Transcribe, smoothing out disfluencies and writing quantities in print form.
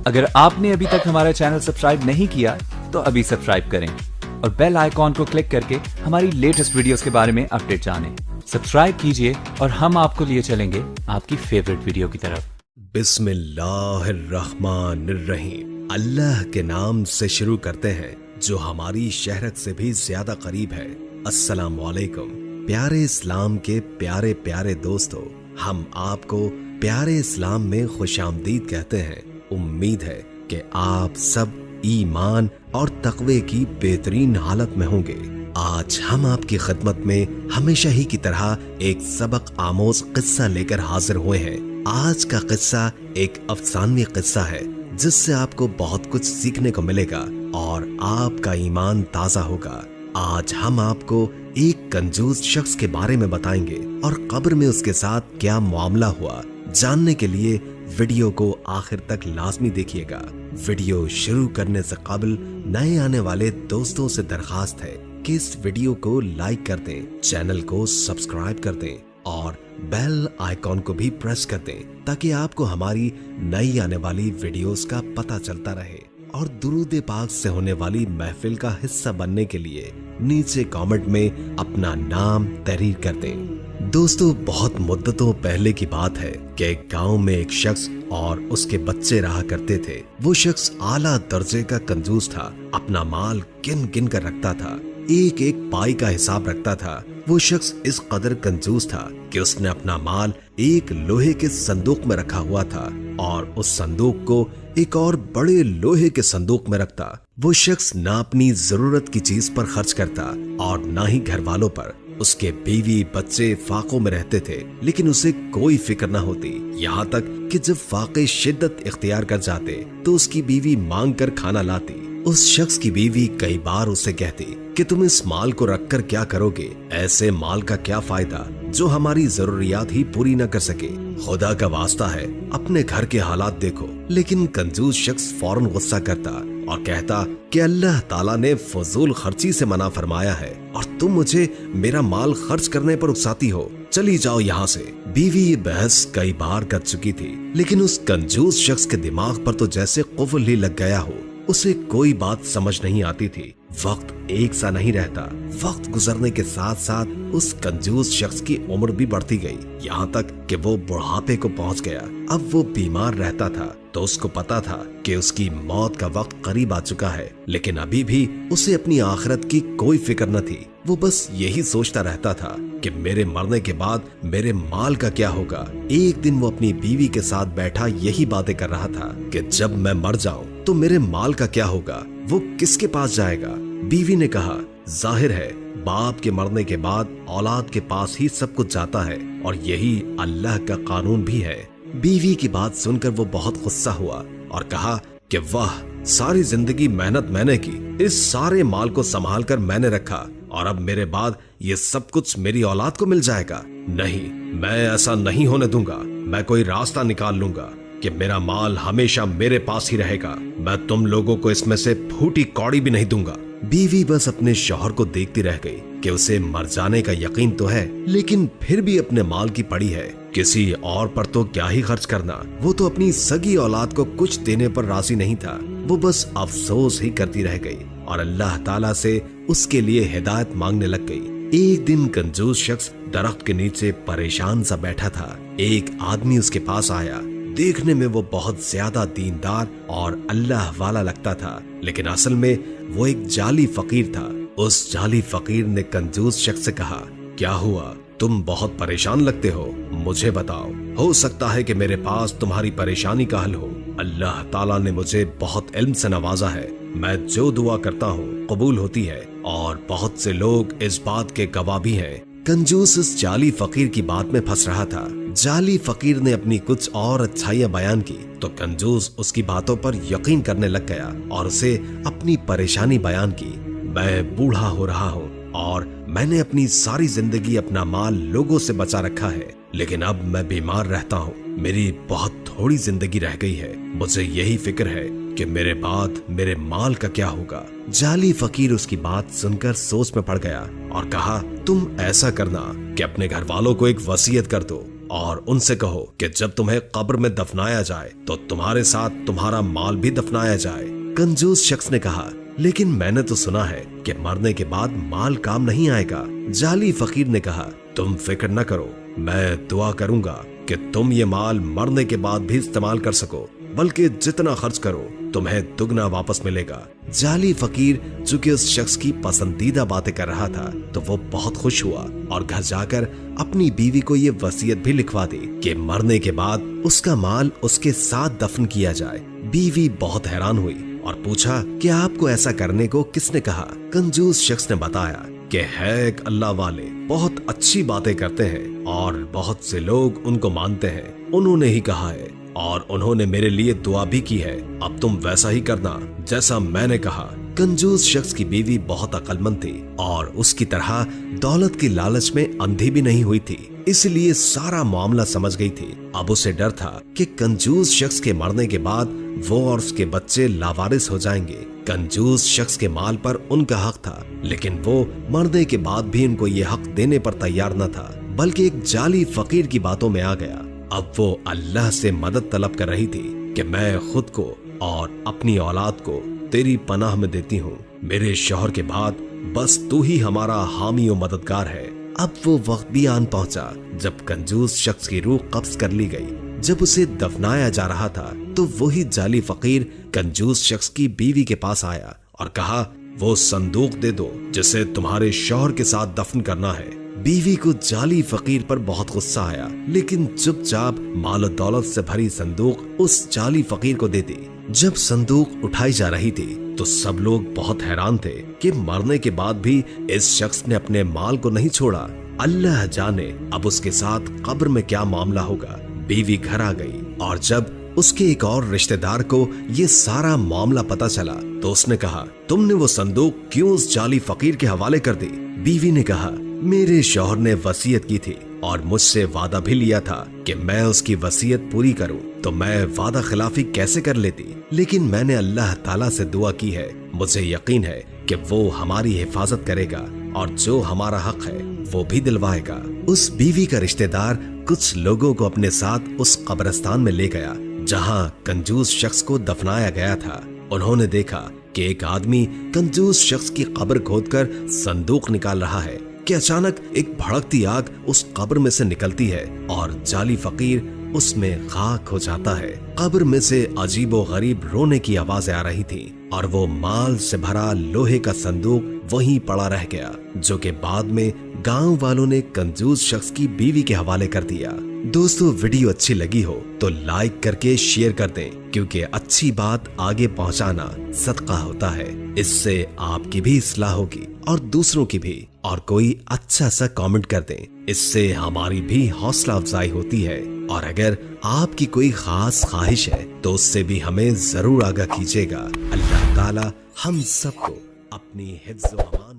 अगर आपने अभी तक हमारा चैनल सब्सक्राइब नहीं किया तो अभी सब्सक्राइब करें और बेल आइकॉन को क्लिक करके हमारी लेटेस्ट वीडियोस के बारे में अपडेट जानें। सब्सक्राइब कीजिए और हम आपको लिए चलेंगे आपकी फेवरेट वीडियो की तरफ। बिस्मिल्लाहिर्रहमानिर्रहीम। अल्लाह के नाम से शुरू करते हैं जो हमारी शहरत से भी ज्यादा करीब है। अस्सलाम वालेकुम। प्यारे इस्लाम के प्यारे प्यारे दोस्तों, हम आपको प्यारे इस्लाम में खुशामदीद कहते हैं। उम्मीद है कि आप सब ईमान और तकवे की बेहतरीन हालत में होंगे। आज हम आपकी खिदमत में हमेशा ही की तरह एक सबक आमोज किस्सा लेकर हाजिर हुए हैं। आज का किस्सा एक अफसानवी किस्सा है जिससे आपको बहुत कुछ सीखने को मिलेगा और आपका ईमान ताजा होगा। आज हम आपको एक कंजूस शख्स के बारे में बताएंगे और कब्र में उसके साथ क्या मामला हुआ, जानने के लिए वीडियो को आखिर तक लाजमी देखिएगा। वीडियो शुरू करने से कबल नए आने वाले दोस्तों से दरखास्त है कि इस वीडियो को लाइक कर दें, चैनल को सब्सक्राइब कर दें और बेल आइकॉन को भी प्रेस कर दें ताकि आपको हमारी नई आने वाली वीडियोस का पता चलता रहे। और दुरूद पाक से होने वाली महफिल का हिस्सा बनने के लिए नीचे कमेंट में अपना नाम तहरीर कर दें। दोस्तों, बहुत मुद्दतों पहले की बात है कि एक गांव में एक शख्स और उसके बच्चे रहा करते थे। वो शख्स आला दर्जे का कंजूस था, अपना माल गिन गिन कर रखता था, एक एक पाई का हिसाब रखता था। वो शख्स इस कदर कंजूस था कि उसने अपना माल एक लोहे के संदूक में रखा हुआ था और उस संदूक को एक और बड़े लोहे के संदूक में रखता। वो शख्स ना अपनी जरूरत की चीज पर खर्च करता और ना ही घर वालों पर। उसके बीवी बच्चे फाकों में रहते थे लेकिन उसे कोई फिक्र न होती। यहाँ तक कि जब फाके शिद्दत इख्तियार कर जाते तो उसकी बीवी मांग कर खाना लाती। उस शख्स की बीवी कई बार उसे कहती कि तुम इस माल को रखकर क्या करोगे, ऐसे माल का क्या फायदा जो हमारी जरूरियात ही पूरी न कर सके। खुदा का वास्ता है अपने घर के हालात देखो। लेकिन कंजूस शख्स फौरन गुस्सा करता और कहता कि अल्लाह ताला ने फजूल खर्ची से मना फरमाया है और तुम मुझे मेरा माल खर्च करने पर उकसाती हो, चली जाओ यहाँ से। बीवी ये बहस कई बार कर चुकी थी लेकिन उस कंजूस शख्स के दिमाग पर तो जैसे कुफल ही लग गया हो। उसे कोई बात समझ नहीं आती थी। वक्त एक सा नहीं रहता। वक्त गुजरने के साथ साथ उस कंजूस शख्स की उम्र भी बढ़ती गई, यहाँ तक कि वो बुढ़ापे को पहुंच गया। अब वो बीमार रहता था तो उसको पता था कि उसकी मौत का वक्त करीब आ चुका है, लेकिन अभी भी उसे अपनी आखिरत की कोई फिक्र न थी। वो बस यही सोचता रहता था कि मेरे मरने के बाद मेरे माल का क्या होगा। एक दिन वो अपनी बीवी के साथ बैठा यही बातें कर रहा था कि जब मैं मर जाऊं तो मेरे माल का क्या होगा, वो किसके पास जाएगा। बीवी ने कहा, जाहिर है बाप के मरने के बाद औलाद के पास ही सब कुछ जाता है और यही अल्लाह का कानून भी है। बीवी की बात सुनकर वो बहुत गुस्सा हुआ और कहा कि वाह, सारी जिंदगी मेहनत मैंने की, इस सारे माल को संभाल कर मैंने रखा और अब मेरे बाद ये सब कुछ मेरी औलाद को मिल जाएगा। नहीं, मैं ऐसा नहीं होने दूंगा। मैं कोई रास्ता निकाल लूंगा कि मेरा माल हमेशा मेरे पास ही रहेगा। मैं तुम लोगों को इसमें से फूटी कौड़ी भी नहीं दूंगा। बीवी बस अपने शौहर को देखती रह गई कि उसे मर जाने का यकीन तो है लेकिन फिर भी अपने माल की पड़ी है, किसी और पर तो क्या ही खर्च करना। वो तो अपनी सगी औलाद को कुछ देने पर राजी नहीं था। वो बस अफसोस ही करती रह गई और अल्लाह ताला से उसके लिए हिदायत मांगने लग गई। एक दिन कंजूस शख्स दरख्त के नीचे परेशान सा बैठा था। एक आदमी उसके पास आया। देखने में वो बहुत ज्यादा दीनदार और अल्लाह वाला लगता था लेकिन असल में वो एक जाली फकीर था। उस जाली फकीर ने कंजूस शख्स से कहा, क्या हुआ, तुम बहुत परेशान लगते हो, मुझे बताओ, हो सकता है कि मेरे पास तुम्हारी परेशानी का हल हो। अल्लाह ताला ने मुझे बहुत इल्म से नवाजा है। मैं जो दुआ करता हूँ कबूल होती है और बहुत से लोग इस बात के गवाह भी हैं। कंजूस इस जाली फकीर की बात में फंस रहा था। जाली फकीर ने अपनी कुछ और अच्छाइयां बयान की तो कंजूस उसकी बातों पर यकीन करने लग गया और उसे अपनी परेशानी बयान की। मैं बूढ़ा हो रहा हूँ और मैंने अपनी सारी जिंदगी अपना माल लोगों से बचा रखा है, लेकिन अब मैं बीमार रहता हूँ। मेरी बहुत थोड़ी जिंदगी रह गई है। मुझे यही फिक्र है कि मेरे बाद मेरे माल का क्या होगा। जाली फकीर उसकी बात सुनकर सोच में पड़ गया और कहा, तुम ऐसा करना कि अपने घर वालों को एक वसीयत कर दो और उनसे कहो कि जब तुम्हें कब्र में दफनाया जाए तो तुम्हारे साथ तुम्हारा माल भी दफनाया जाए। कंजूस शख्स ने कहा, लेकिन मैंने तो सुना है कि मरने के बाद माल काम नहीं आएगा। जाली फकीर ने कहा, तुम फिक्र न करो, मैं दुआ करूंगा कि तुम ये माल मरने के बाद भी इस्तेमाल कर सको, बल्कि जितना खर्च करो तुम्हें दुगना वापस मिलेगा। जाली फकीर चूंकि उस शख्स की पसंदीदा बातें कर रहा था तो वो बहुत खुश हुआ और घर जाकर अपनी बीवी को ये वसीयत भी लिखवा दी कि मरने के बाद उसका माल उसके साथ दफन किया जाए। बीवी बहुत हैरान हुई और पूछा कि आपको ऐसा करने को किसने कहा? कंजूस शख्स ने बताया कि है एक अल्लाह वाले, बहुत अच्छी बातें करते हैं और बहुत से लोग उनको मानते हैं, उन्होंने ही कहा है और उन्होंने मेरे लिए दुआ भी की है। अब तुम वैसा ही करना जैसा मैंने कहा। कंजूस शख्स की बीवी बहुत अक्लमंद थी और उसकी तरह दौलत की लालच में अंधी भी नहीं हुई थी, इसलिए सारा मामला समझ गई थी। अब उसे डर था कि कंजूस शख्स के मरने के बाद वो और उसके बच्चे लावारिस हो जाएंगे। कंजूस शख्स के माल पर उनका हक था, लेकिन वो मरने के बाद भी उनको ये हक देने पर तैयार न था, बल्कि एक जाली फकीर की बातों में आ गया। अब वो अल्लाह से मदद तलब कर रही थी कि मैं खुद को और अपनी औलाद को तेरी पनाह में देती हूँ। मेरे शौहर के बाद बस तू ही हमारा हामी और मददगार है। अब वो वक्त भी आन पहुंचा जब कंजूस शख्स की रूह कब्ज कर ली गई। जब उसे दफनाया जा रहा था तो वही जाली फकीर कंजूस शख्स की बीवी के पास आया और कहा, वो संदूक दे दो जिसे तुम्हारे शौहर के साथ दफन करना है। बीवी को जाली फकीर पर बहुत गुस्सा आया, लेकिन चुपचाप माल दौलत से भरी संदूक उस जाली फकीर को दे दी। जब संदूक उठाई जा रही थी तो सब लोग बहुत हैरान थे कि मरने के बाद भी इस शख्स ने अपने माल को नहीं छोड़ा। अल्लाह जाने अब उसके साथ कब्र में क्या मामला होगा। बीवी घर आ गई और जब उसके एक और रिश्तेदार को ये सारा मामला पता चला तो उसने कहा, तुमने वो संदूक क्यों उस जाली फकीर के हवाले कर दी? बीवी ने कहा, मेरे शौहर ने वसीयत की थी और मुझसे वादा भी लिया था कि मैं उसकी वसीयत पूरी करूं, तो मैं वादा खिलाफी कैसे कर लेती? लेकिन मैंने अल्लाह ताला से दुआ की है, मुझे यकीन है कि वो हमारी हिफाजत करेगा और जो हमारा हक है वो भी दिलवाएगा। उस बीवी का रिश्तेदार कुछ लोगों को अपने साथ उस कब्रिस्तान में ले गया जहां कंजूस शख्स को दफनाया गया था। उन्होंने देखा कि एक आदमी कंजूस शख्स की कब्र खोदकर संदूक निकाल रहा है कि अचानक एक भड़कती आग उस कब्र में से निकलती है और जाली फकीर उसमें खाक हो जाता है। कब्र में से अजीबो गरीब रोने की आवाजें आ रही थी और वो माल से भरा लोहे का संदूक वहीं पड़ा रह गया, जो कि बाद में गांव वालों ने कंजूस शख्स की बीवी के हवाले कर दिया। दोस्तों, वीडियो अच्छी लगी हो तो लाइक करके शेयर कर दें, क्योंकि अच्छी बात आगे पहुंचाना सदका होता है। इससे आपकी भी इस्लाह होगी और दूसरों की भी। और कोई अच्छा सा कमेंट कर दें, इससे हमारी भी हौसला अफजाई होती है। और अगर आपकी कोई खास ख्वाहिश है तो उससे भी हमें जरूर आगाह कीजिएगा। अल्लाह ताला हम सबको अपनी हिफ्ज़ व अमान